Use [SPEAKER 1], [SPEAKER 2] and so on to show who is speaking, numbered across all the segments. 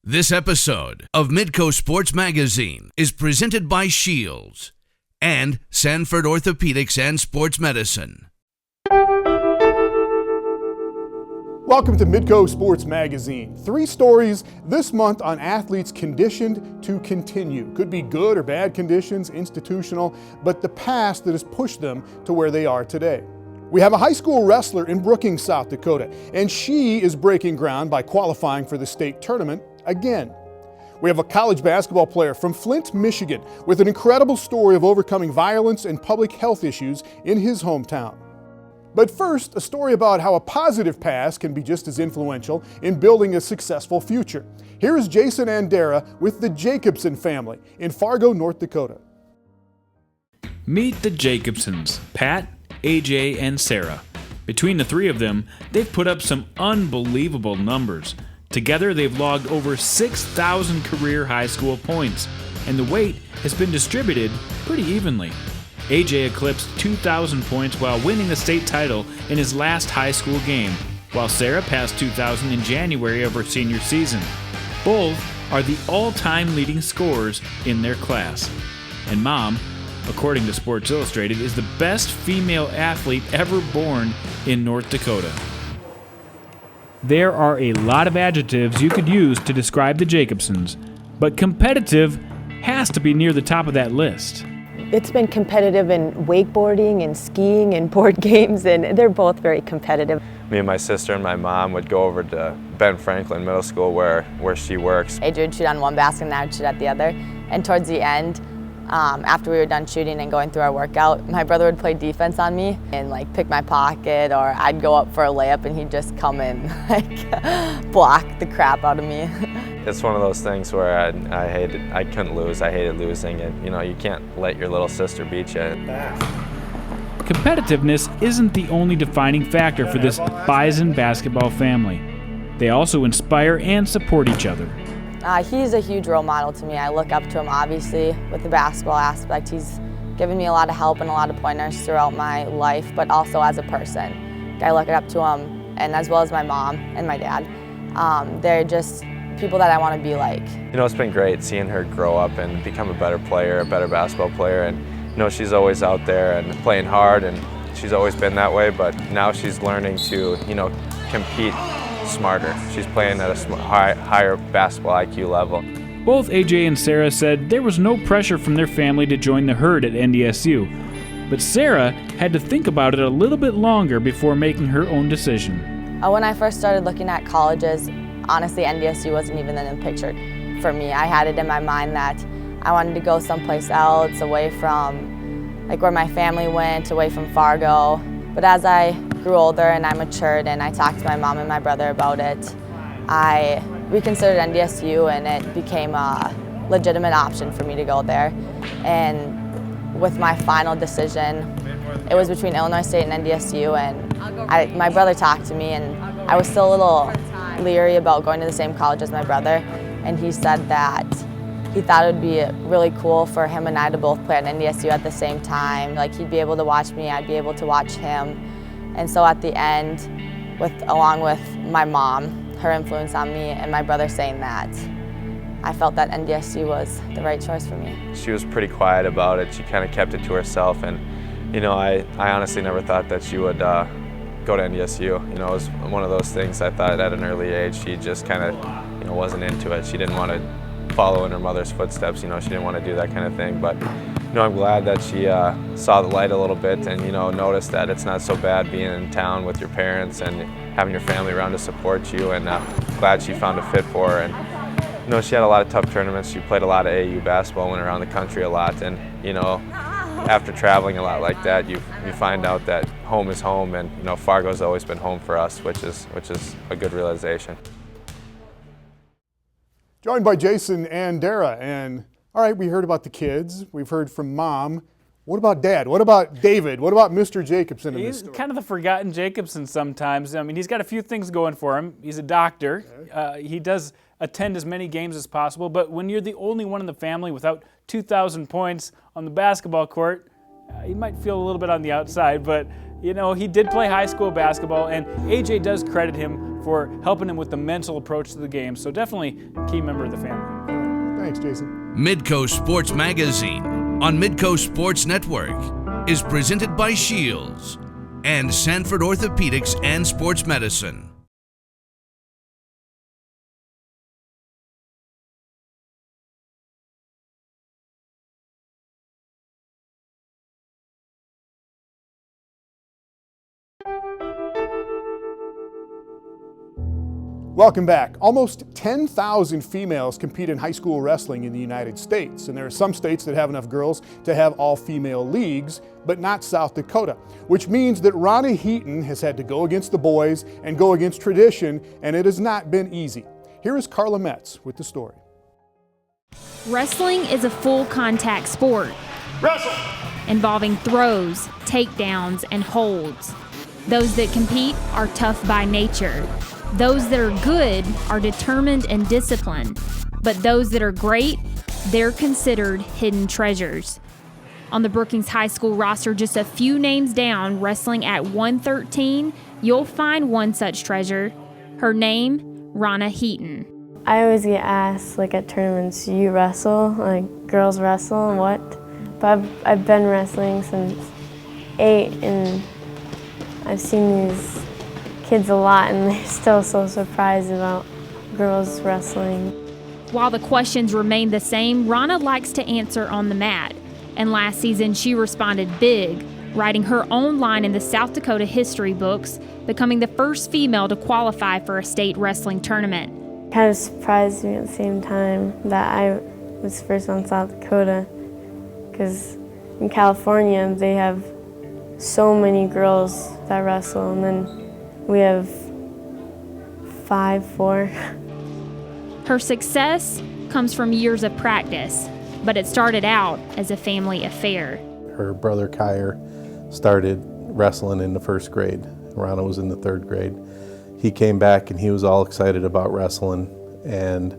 [SPEAKER 1] This episode of Midco Sports Magazine is presented by Shields and Sanford Orthopedics and Sports Medicine.
[SPEAKER 2] Welcome to Midco Sports Magazine. 3 stories this month on athletes conditioned to continue. Could be good or bad conditions, institutional, but the past that has pushed them to where they are today. We have a high school wrestler in Brookings, South Dakota, and she is breaking ground by qualifying for the state tournament again. We have a college basketball player from Flint, Michigan, with an incredible story of overcoming violence and public health issues in his hometown. But first, a story about how a positive past can be just as influential in building a successful future. Here is Jason and Dara with the Jacobson family in Fargo, North Dakota.
[SPEAKER 3] Meet the Jacobsons, Pat, AJ, and Sarah. Between the 3 of them, they've put up some unbelievable numbers. Together, they've logged over 6,000 career high school points, and the weight has been distributed pretty evenly. AJ eclipsed 2,000 points while winning the state title in his last high school game, while Sarah passed 2,000 in January of her senior season. Both are the all-time leading scorers in their class. And Mom, according to Sports Illustrated, is the best female athlete ever born in North Dakota. There are a lot of adjectives you could use to describe the Jacobsons, but competitive has to be near the top of that list.
[SPEAKER 4] It's been competitive in wakeboarding and skiing and board games, and they're both very competitive.
[SPEAKER 5] Me and my sister and my mom would go over to Ben Franklin Middle School where she works.
[SPEAKER 6] AJ would shoot on one basket and I would shoot at the other. And towards the end, after we were done shooting and going through our workout, my brother would play defense on me and pick my pocket, or I'd go up for a layup and he'd just come and block the crap out of me.
[SPEAKER 5] It's one of those things where I couldn't lose. I hated losing, and you can't let your little sister beat you.
[SPEAKER 3] Competitiveness isn't the only defining factor for this Bison basketball family. They also inspire and support each other.
[SPEAKER 6] He's a huge role model to me. I look up to him, obviously, with the basketball aspect. He's given me a lot of help and a lot of pointers throughout my life, but also as a person. I look up to him, and as well as my mom and my dad. They're just people that I want to be like.
[SPEAKER 5] It's been great seeing her grow up and become a better player, a better basketball player. And she's always out there and playing hard, and she's always been that way, but now she's learning to, compete smarter. She's playing at a higher basketball IQ level.
[SPEAKER 3] Both AJ and Sarah said there was no pressure from their family to join the herd at NDSU, but Sarah had to think about it a little bit longer before making her own decision.
[SPEAKER 6] When I first started looking at colleges, honestly, NDSU wasn't even in the picture for me. I had it in my mind that I wanted to go someplace else, away from where my family went, away from Fargo. But as I grew older and I matured and I talked to my mom and my brother about it, I reconsidered NDSU, and it became a legitimate option for me to go there. And with my final decision, it was between Illinois State and NDSU, and my brother talked to me, and I was still a little leery about going to the same college as my brother, and he said that he thought it would be really cool for him and I to both play at NDSU at the same time. He'd be able to watch me, I'd be able to watch him. And so at the end, along with my mom, her influence on me, and my brother saying that, I felt that NDSU was the right choice for me.
[SPEAKER 5] She was pretty quiet about it. She kind of kept it to herself, and I honestly never thought that she would go to NDSU. It was one of those things I thought at an early age she just kind of wasn't into it. She didn't want to follow in her mother's footsteps. She didn't want to do that kind of thing. But I'm glad that she saw the light a little bit and noticed that it's not so bad being in town with your parents and having your family around to support you. And glad she found a fit for her. And she had a lot of tough tournaments. She played a lot of AAU basketball, went around the country a lot, and after traveling a lot like that, you find out that home is home, and Fargo's always been home for us, which is a good realization.
[SPEAKER 2] Joined by Jason and Dara, and all right, we heard about the kids, we've heard from Mom. What about Dad? What about David? What about Mr. Jacobson in this story?
[SPEAKER 7] He's kind of the forgotten Jacobson sometimes. He's got a few things going for him. He's a doctor.
[SPEAKER 2] Okay.
[SPEAKER 7] He does attend as many games as possible, but when you're the only one in the family without 2,000 points on the basketball court, you might feel a little bit on the outside, but You know, he did play high school basketball, and AJ does credit him for helping him with the mental approach to the game. So definitely a key member of the family.
[SPEAKER 2] Thanks, Jason.
[SPEAKER 1] Midco Sports Magazine on Midco Sports Network is presented by Shields and Sanford Orthopedics and Sports Medicine.
[SPEAKER 2] Welcome back. Almost 10,000 females compete in high school wrestling in the United States, and there are some states that have enough girls to have all-female leagues, but not South Dakota, which means that Ronna Heaton has had to go against the boys and go against tradition, and it has not been easy. Here is Carla Metz with the story.
[SPEAKER 8] Wrestling is a full contact sport.
[SPEAKER 2] Wrestle!
[SPEAKER 8] Involving throws, takedowns, and holds. Those that compete are tough by nature. Those that are good are determined and disciplined, but those that are great, they're considered hidden treasures. On the Brookings High School roster, just a few names down, wrestling at 113, you'll find one such treasure. Her name, Ronna Heaton.
[SPEAKER 9] I always get asked, like at tournaments, you wrestle? Like, girls wrestle? What? But I've been wrestling since 8, and I've seen these kids a lot, and they're still so surprised about girls wrestling.
[SPEAKER 8] While the questions remain the same, Ronna likes to answer on the mat. And last season, she responded big, writing her own line in the South Dakota history books, becoming the first female to qualify for a state wrestling tournament.
[SPEAKER 9] Kind of surprised me at the same time that I was first on South Dakota, because in California, they have so many girls that wrestle, and then we have 4.
[SPEAKER 8] Her success comes from years of practice, but it started out as a family affair.
[SPEAKER 10] Her brother Kyer started wrestling in the 1st grade. Ronna was in the 3rd grade. He came back and he was all excited about wrestling and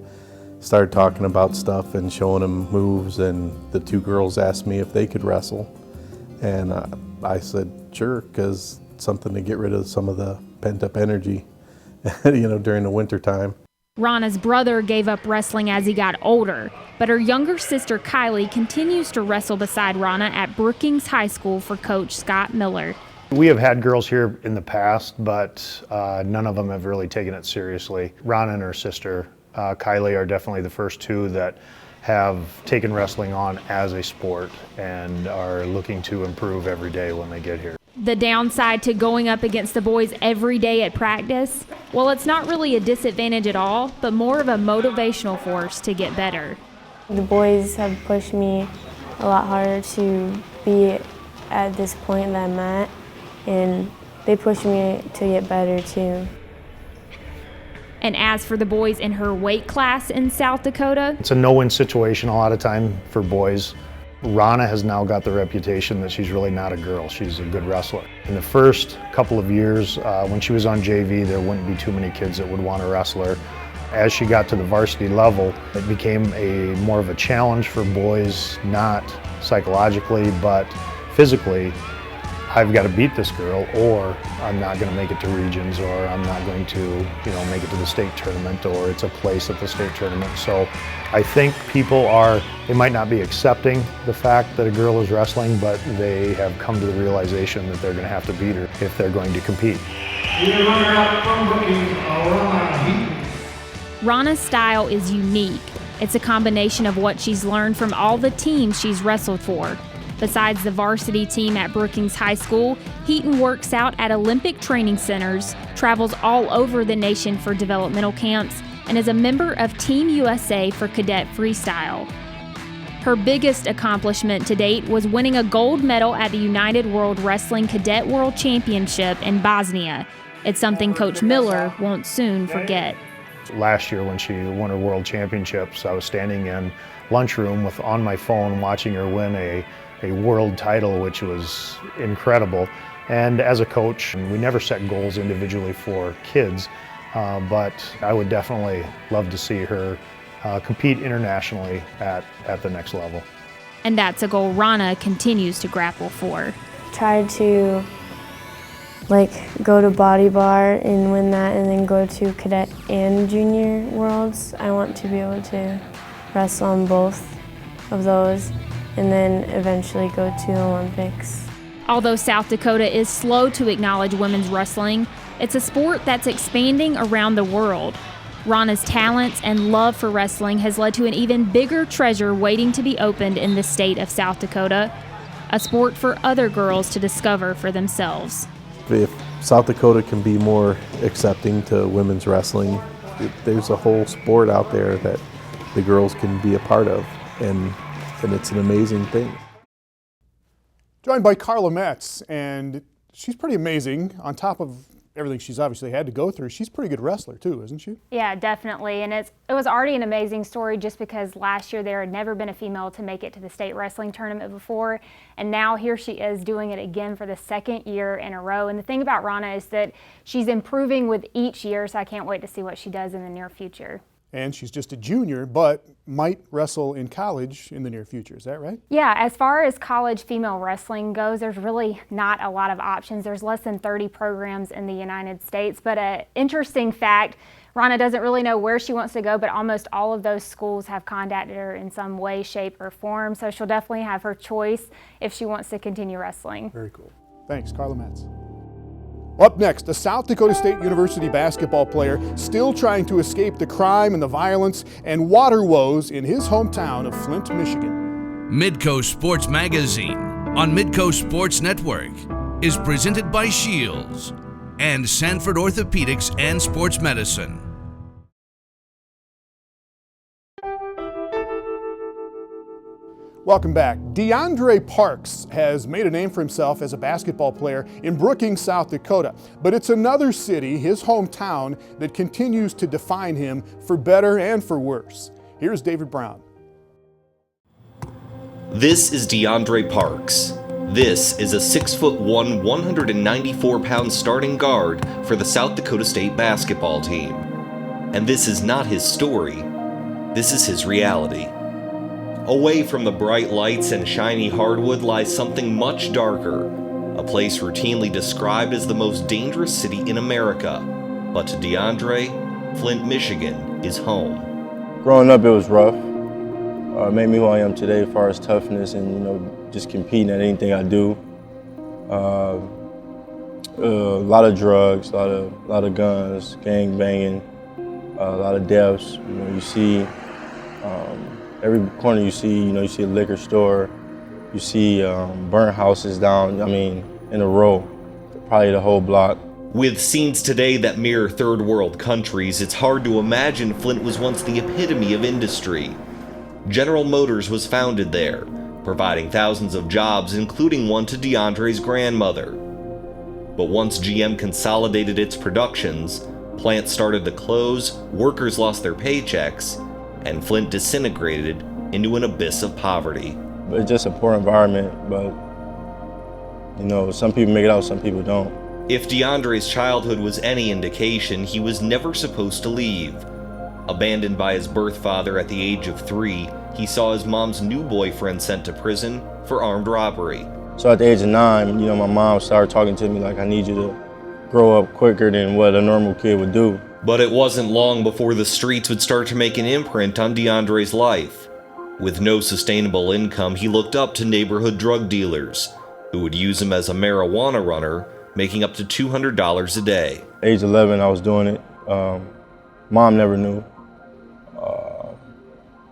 [SPEAKER 10] started talking about stuff and showing him moves, and the 2 girls asked me if they could wrestle. And I said, sure, because something to get rid of some of the pent-up energy, during the winter time.
[SPEAKER 8] Ronna's brother gave up wrestling as he got older, but her younger sister Kylie continues to wrestle beside Ronna at Brookings High School for Coach Scott Miller.
[SPEAKER 11] We have had girls here in the past, but none of them have really taken it seriously. Ronna and her sister Kylie are definitely the first 2 that have taken wrestling on as a sport and are looking to improve every day when they get here.
[SPEAKER 8] The downside to going up against the boys every day at practice? Well, it's not really a disadvantage at all, but more of a motivational force to get better.
[SPEAKER 9] The boys have pushed me a lot harder to be at this point that I'm at, and they push me to get better too.
[SPEAKER 8] And as for the boys in her weight class in South Dakota,
[SPEAKER 11] it's a no-win situation a lot of time for boys. Ronna has now got the reputation that she's really not a girl, she's a good wrestler. In the first couple of years, when she was on JV, there wouldn't be too many kids that would want to wrestle her. As she got to the varsity level, it became more of a challenge for boys, not psychologically, but physically. I've got to beat this girl, or I'm not going to make it to regions, or I'm not going to, make it to the state tournament, or it's a place at the state tournament. So I think people they might not be accepting the fact that a girl is wrestling, but they have come to the realization that they're going to have to beat her if they're going to compete.
[SPEAKER 8] Ronna's style is unique. It's a combination of what she's learned from all the teams she's wrestled for. Besides the varsity team at Brookings High School, Heaton works out at Olympic training centers, travels all over the nation for developmental camps, and is a member of Team USA for cadet freestyle. Her biggest accomplishment to date was winning a gold medal at the United World Wrestling Cadet World Championship in Bosnia. It's something Coach Miller won't soon forget.
[SPEAKER 11] Last year when she won her world championships, I was standing in lunchroom on my phone watching her win a world title, which was incredible. And as a coach, we never set goals individually for kids, but I would definitely love to see her compete internationally at the next level.
[SPEAKER 8] And that's a goal Ronna continues to grapple for.
[SPEAKER 9] Try to like go to Body Bar and win that, and then go to Cadet and Junior Worlds. I want to be able to wrestle on both of those and then eventually go to the Olympics.
[SPEAKER 8] Although South Dakota is slow to acknowledge women's wrestling, it's a sport that's expanding around the world. Ronna's talents and love for wrestling has led to an even bigger treasure waiting to be opened in the state of South Dakota, a sport for other girls to discover for themselves.
[SPEAKER 10] If South Dakota can be more accepting to women's wrestling, there's a whole sport out there that the girls can be a part of, and it's an amazing thing.
[SPEAKER 2] Joined by Carla Metz, and she's pretty amazing. On top of everything she's obviously had to go through, she's a pretty good wrestler too, isn't she?
[SPEAKER 12] Yeah, definitely. And it was already an amazing story just because last year there had never been a female to make it to the state wrestling tournament before, and now here she is doing it again for the second year in a row. And the thing about Ronna is that she's improving with each year, so I can't wait to see what she does in the near future.
[SPEAKER 2] And she's just a junior, but might wrestle in college in the near future. Is that right?
[SPEAKER 12] Yeah, as far as college female wrestling goes, there's really not a lot of options. There's less than 30 programs in the United States. But an interesting fact, Ronna doesn't really know where she wants to go, but almost all of those schools have contacted her in some way, shape, or form. So she'll definitely have her choice if she wants to continue wrestling.
[SPEAKER 2] Very cool. Thanks, Carla Metz. Up next, a South Dakota State University basketball player still trying to escape the crime and the violence and water woes in his hometown of Flint, Michigan.
[SPEAKER 1] Midco Sports Magazine on Midco Sports Network is presented by Shields and Sanford Orthopedics and Sports Medicine.
[SPEAKER 2] Welcome back. Deondre Parks has made a name for himself as a basketball player in Brookings, South Dakota. But it's another city, his hometown, that continues to define him for better and for worse. Here's David Brown.
[SPEAKER 13] This is Deondre Parks. This is a 6'1", 194-pound starting guard for the South Dakota State basketball team. And this is not his story. This is his reality. Away from the bright lights and shiny hardwood lies something much darker, a place routinely described as the most dangerous city in America. But to Deondre, Flint, Michigan is home.
[SPEAKER 14] Growing up, it was rough. It made me who I am today as far as toughness and, just competing at anything I do. A lot of drugs, a lot of guns, gang banging, a lot of deaths. You see every corner you see, you see a liquor store, you see burnt houses down, in a row, probably the whole block.
[SPEAKER 13] With scenes today that mirror third world countries, it's hard to imagine Flint was once the epitome of industry. General Motors was founded there, providing thousands of jobs, including one to Deondre's grandmother. But once GM consolidated its productions, plants started to close, workers lost their paychecks, and Flint disintegrated into an abyss of poverty.
[SPEAKER 14] It's just a poor environment, but some people make it out, some people don't.
[SPEAKER 13] If Deondre's childhood was any indication, he was never supposed to leave. Abandoned by his birth father at the age of 3, he saw his mom's new boyfriend sent to prison for armed robbery.
[SPEAKER 14] So at the age of 9, my mom started talking to me like, I need you to grow up quicker than what a normal kid would do.
[SPEAKER 13] But it wasn't long before the streets would start to make an imprint on Deondre's life. With no sustainable income, he looked up to neighborhood drug dealers, who would use him as a marijuana runner, making up to $200 a day.
[SPEAKER 14] Age 11, I was doing it. Mom never knew.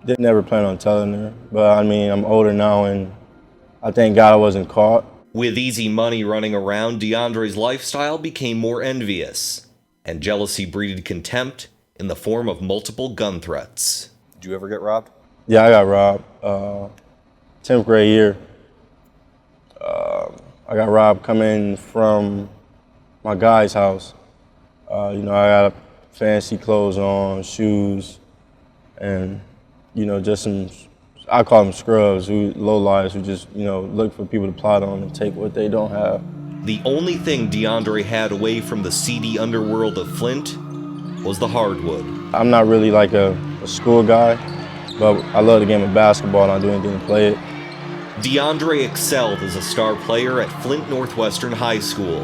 [SPEAKER 14] Didn't ever plan on telling her. But I'm older now, and I thank God I wasn't caught.
[SPEAKER 13] With easy money running around, Deondre's lifestyle became more envious, and jealousy breeded contempt in the form of multiple gun threats.
[SPEAKER 15] Did you ever get robbed?
[SPEAKER 14] Yeah, I got robbed. 10th grade year. I got robbed coming from my guy's house. I got fancy clothes on, shoes, and, just some, I call them scrubs, lowlifes who just, look for people to plot on and take what they don't have.
[SPEAKER 13] The only thing Deondre had away from the seedy underworld of Flint was the hardwood.
[SPEAKER 14] I'm not really like a school guy, but I love the game of basketball and I'll do anything to play it.
[SPEAKER 13] Deondre excelled as a star player at Flint Northwestern High School.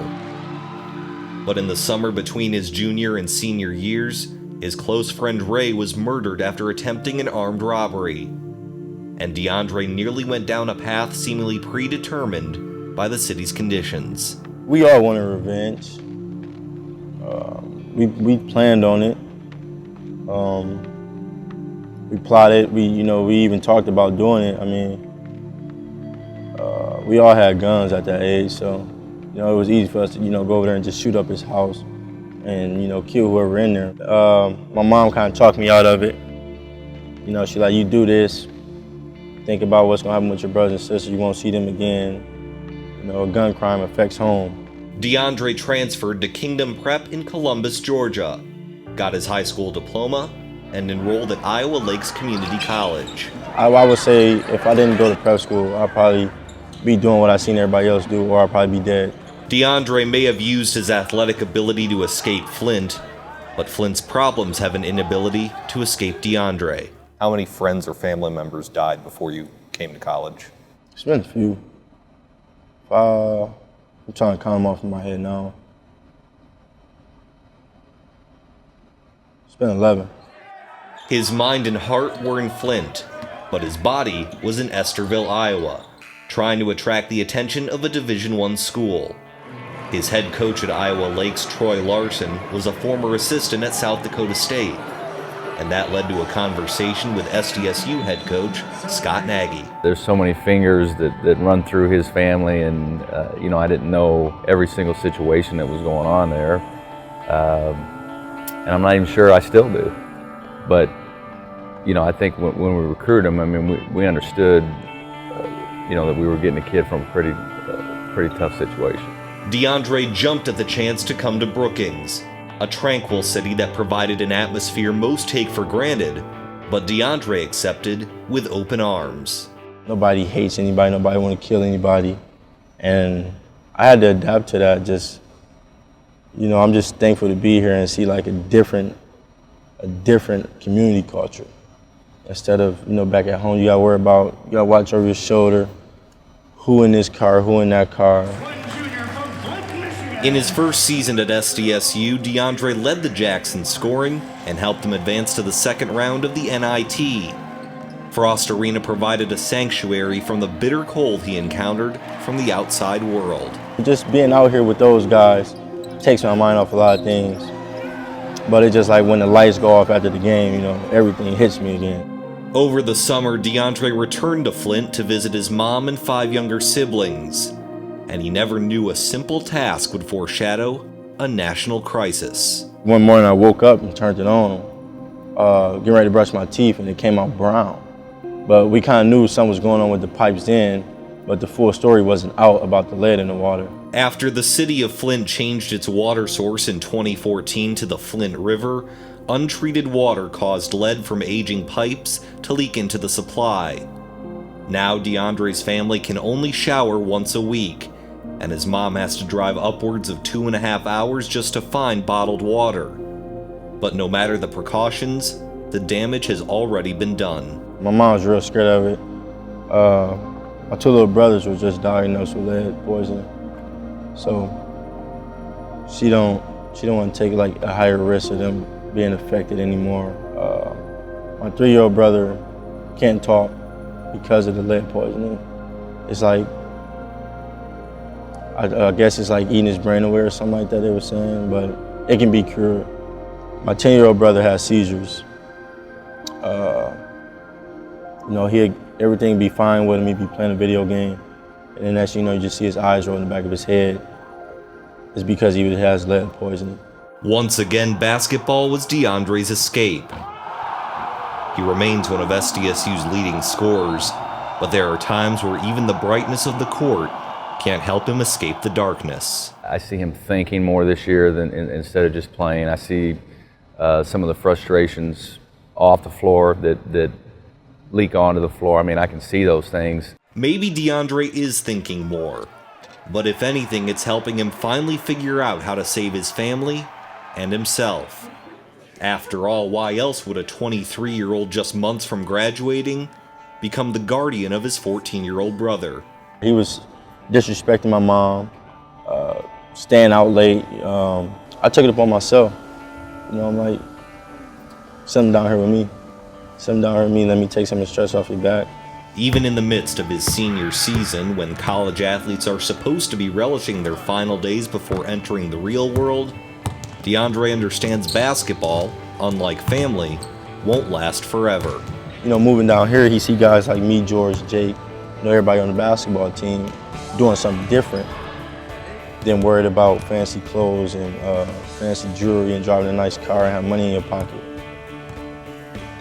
[SPEAKER 13] But in the summer between his junior and senior years, his close friend Ray was murdered after attempting an armed robbery. And Deondre nearly went down a path seemingly predetermined by the city's conditions.
[SPEAKER 14] We all wanted revenge. We planned on it. We plotted. We even talked about doing it. I mean, we all had guns at that age, so it was easy for us to go over there and just shoot up his house and kill whoever in there. My mom kind of talked me out of it. She's like, you do this, think about what's gonna happen with your brothers and sisters. You won't see them again. A gun crime affects home.
[SPEAKER 13] Deondre transferred to Kingdom Prep in Columbus, Georgia, got his high school diploma, and enrolled at Iowa Lakes Community College.
[SPEAKER 14] I would say if I didn't go to prep school, I'd probably be doing what I've seen everybody else do, or I'd probably be dead.
[SPEAKER 13] Deondre may have used his athletic ability to escape Flint, but Flint's problems have an inability to escape Deondre.
[SPEAKER 15] How many friends or family members died before you came to college?
[SPEAKER 14] It's been a few. I'm trying to count them off in my head now. It's been 11.
[SPEAKER 13] His mind and heart were in Flint, but his body was in Estherville, Iowa, trying to attract the attention of a Division I school. His head coach at Iowa Lakes, Troy Larson, was a former assistant at South Dakota State, and that led to a conversation with SDSU head coach Scott Nagy.
[SPEAKER 16] There's so many fingers that run through his family, and I didn't know every single situation that was going on there, and I'm not even sure I still do. But I think when we recruited him, I mean, we understood that we were getting a kid from a pretty tough situation.
[SPEAKER 13] Deondre jumped at the chance to come to Brookings, a tranquil city that provided an atmosphere most take for granted, but Deondre accepted with open arms.
[SPEAKER 14] Nobody hates anybody, nobody want to kill anybody, and I had to adapt to that. I'm just thankful to be here and see like a different community culture. Instead of, back at home, you gotta watch over your shoulder, who in this car, who in that car.
[SPEAKER 13] In his first season at SDSU, Deondre led the Jacksons scoring and helped them advance to the second round of the NIT. Frost Arena provided a sanctuary from the bitter cold he encountered from the outside world.
[SPEAKER 14] Just being out here with those guys takes my mind off a lot of things. But it's just like when the lights go off after the game, everything hits me again.
[SPEAKER 13] Over the summer, Deondre returned to Flint to visit his mom and 5 younger siblings, and he never knew a simple task would foreshadow a national crisis.
[SPEAKER 14] One morning I woke up and turned it on, getting ready to brush my teeth, and it came out brown. But we kind of knew something was going on with the pipes then, but the full story wasn't out about the lead in the water.
[SPEAKER 13] After the city of Flint changed its water source in 2014 to the Flint River, untreated water caused lead from aging pipes to leak into the supply. Now Deondre's family can only shower once a week, and his mom has to drive upwards of 2.5 hours just to find bottled water. But no matter the precautions, the damage has already been done.
[SPEAKER 14] My mom's real scared of it. My 2 little brothers were just diagnosed with lead poisoning. So she don't want to take like a higher risk of them being affected anymore. My 3-year-old brother can't talk because of the lead poisoning. It's like, I guess it's like eating his brain away or something like that they were saying, but it can be cured. My 10-year-old brother has seizures. Everything be fine with him, he'd be playing a video game, and then next thing you know, you just see his eyes roll in the back of his head. It's because he has lead poisoning.
[SPEAKER 13] Once again, basketball was Deondre's escape. He remains one of SDSU's leading scorers, but there are times where even the brightness of the court can't help him escape the darkness.
[SPEAKER 16] I see him thinking more this year than instead of just playing. I see some of the frustrations off the floor that leak onto the floor. I mean, I can see those things.
[SPEAKER 13] Maybe Deondre is thinking more, but if anything, it's helping him finally figure out how to save his family and himself. After all, why else would a 23-year-old just months from graduating become the guardian of his 14-year-old brother?
[SPEAKER 14] He was disrespecting my mom, staying out late. I took it upon myself. You know, I'm like, something down here with me. Something down here with me, let me take some of the stress off your back.
[SPEAKER 13] Even in the midst of his senior season, when college athletes are supposed to be relishing their final days before entering the real world, Deondre understands basketball, unlike family, won't last forever.
[SPEAKER 14] You know, moving down here, he see guys like me, George, Jake, you know, everybody on the basketball team doing something different than worried about fancy clothes and fancy jewelry and driving a nice car and have money in your pocket.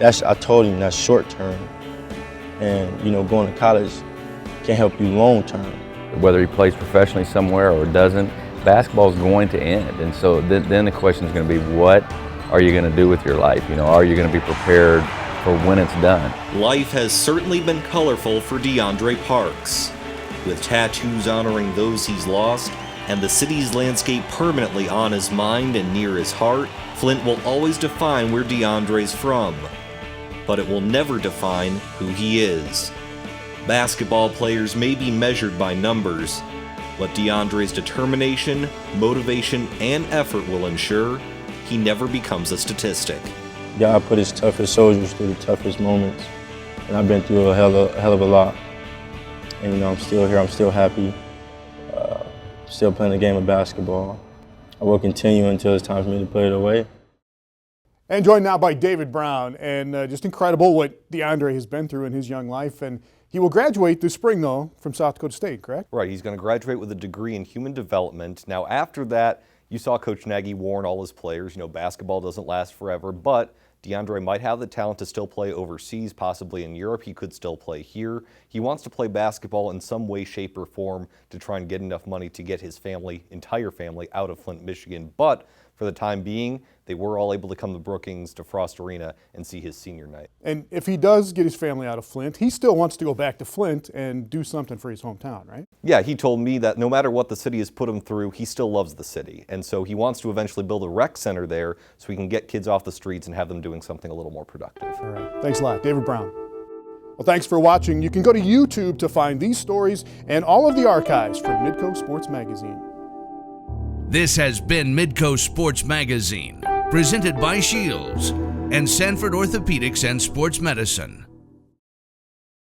[SPEAKER 14] I told him that's short term. And, you know, going to college can't help you long term.
[SPEAKER 16] Whether he plays professionally somewhere or doesn't, basketball is going to end. And so then the question is going to be, what are you going to do with your life? You know, are you going to be prepared for when it's done?
[SPEAKER 13] Life has certainly been colorful for Deondre Parks. With tattoos honoring those he's lost, and the city's landscape permanently on his mind and near his heart, Flint will always define where Deondre's from. But it will never define who he is. Basketball players may be measured by numbers, but Deondre's determination, motivation, and effort will ensure he never becomes a statistic.
[SPEAKER 14] God put his toughest soldiers through the toughest moments, and I've been through a hell of a lot. And, you know, I'm still here, I'm still happy, still playing the game of basketball. I will continue until it's time for me to put it away.
[SPEAKER 2] And joined now by David Brown, and just incredible what Deondre has been through in his young life. And he will graduate this spring, though, from South Dakota State, correct?
[SPEAKER 15] Right, he's going to graduate with a degree in human development. Now, after that, you saw Coach Nagy warn all his players, you know, basketball doesn't last forever, but Deondre might have the talent to still play overseas, possibly in Europe. He could still play here. He wants to play basketball in some way, shape, or form to try and get enough money to get his family, entire family, out of Flint, Michigan. But for the time being, they were all able to come to Brookings, to Frost Arena, and see his senior night.
[SPEAKER 2] And if he does get his family out of Flint, he still wants to go back to Flint and do something for his hometown, right?
[SPEAKER 15] Yeah, he told me that no matter what the city has put him through, he still loves the city. And so he wants to eventually build a rec center there so he can get kids off the streets and have them doing something a little more productive.
[SPEAKER 2] All right. Thanks a lot. David Brown. Well, thanks for watching. You can go to YouTube to find these stories and all of the archives from Midco Sports Magazine.
[SPEAKER 1] This has been Midco Sports Magazine, presented by Shields and Sanford Orthopedics and Sports Medicine.